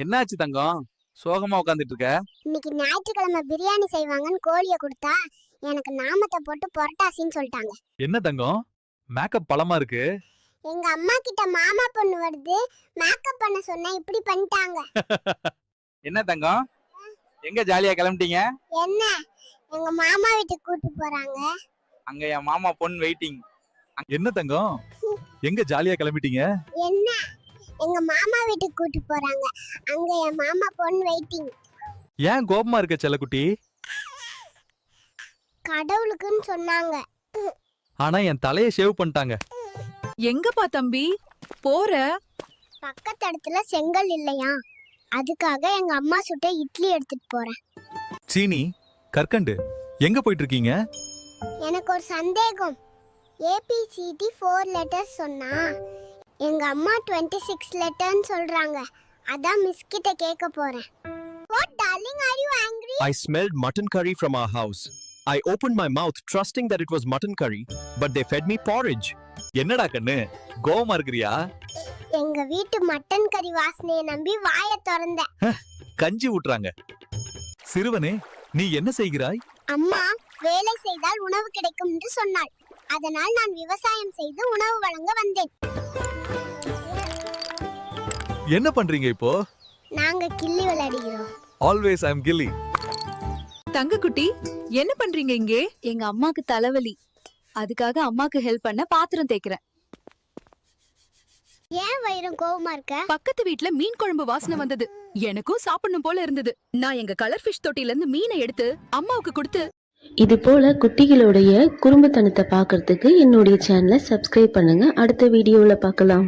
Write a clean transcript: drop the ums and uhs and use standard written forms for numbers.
என்னாச்சு தங்கம்? சோகமா உட்காந்துட்டு இருக்க? இன்னைக்கு ஞாயிற்றுக்கிழமை பிரியாணி செய்வாங்கன்னு கோழியை கொடுத்தா எனக்கு நாமத்தை போட்டு புரட்டாசின்னு சொல்லிட்டாங்க. என்ன தங்கம் மேக்கப் பலமா இருக்கு? எங்க அம்மா கிட்ட மாமா பொண்ணு வருது மேக்கப் பண்ண சொன்னா இப்படி பண்ணிட்டாங்க. என்ன தங்கம் எங்க ஜாலியா கிளம்பிட்டீங்க? என்ன எங்க மாமா வீட்டுக்கு கூட்டி போறாங்க. அங்க என் மாமா பொண்ணு வெயிட்டிங். என்ன தங்கம் எங்க ஜாலியா கிளம்பிட்டீங்க? என்ன எங்க மாமா வீட்டுக்கு கூட்டி போறாங்க. அங்க என் மாமா பொண்ணு வெயிட்டிங். ஏன் கோபமா இருக்க செல்லக்குட்டி? கடவுளுக்குன்னு சொன்னாங்க. ஆனா என் தலைய ஷேவ் பண்ணிட்டாங்க. எங்கப்பா தம்பி போற? பக்கத்து இடத்துல செங்கல் இல்லையா, அதுக்காக எங்க அம்மா சுட்ட இட்லி எடுத்துட்டு போறேன். சீனி கற்கண்டு எங்க போயிட்டு இருக்கீங்க? எனக்கு ஒரு சந்தேகம். ஏபிசிடி 4 லெட்டர்ஸ் சொன்னா எங்க அம்மா 26 லெட்டர்னு சொல்றாங்க. அதான் மிஸ் கிட்ட கேட்க போறேன். What darling, are you angry? I smelled mutton curry from our house. I opened my mouth trusting that it was mutton curry, but they fed me porridge. என்னடா கண்ணு கோவமா இருக்கிறியா? எங்க வீட்டு மட்டன் கறி வாசனையை நம்பி வாயை திறந்தேன். கஞ்சி ஊட்டுறாங்க. சிறுவனே நீ என்ன செய்கிறாய்? அம்மா வேலை செய்தால் உணவு கிடைக்கும் என்று சொன்னாள். அதனால் நான் விவசாயம் செய்து உணவு வழங்க வந்தேன். என்ன பண்றீங்க இப்போ? நாங்க கிள்ளி விளையாடுகிறோம். ஆல்வேஸ் ஐ அம் கில்லி. தங்கக்குட்டி என்ன பண்றீங்க இங்கே? எங்க அம்மாக்கு தலைவலி, அதுக்காக அம்மாக்கு ஹெல்ப் பண்ண பாத்திரம் தேய்க்கிறேன். ஏன் வயிறும் கோவமா இருக்க? பக்கத்து வீட்ல மீன் குழம்பு வாசனை வந்தது. எனக்கும் சாப்பிடணும் போல இருந்தது. நான் எங்க கலர் ஃபிஷ் தொட்டில இருந்து மீனை எடுத்து அம்மாவுக்கு கொடுத்து. இது போல குட்டிகளுடைய குறும்புத்தனத்தை பார்க்கறதுக்கு என்னுடைய சேனலை சப்ஸ்கிரைப் பண்ணுங்க. அடுத்த வீடியோவில் பார்க்கலாம்.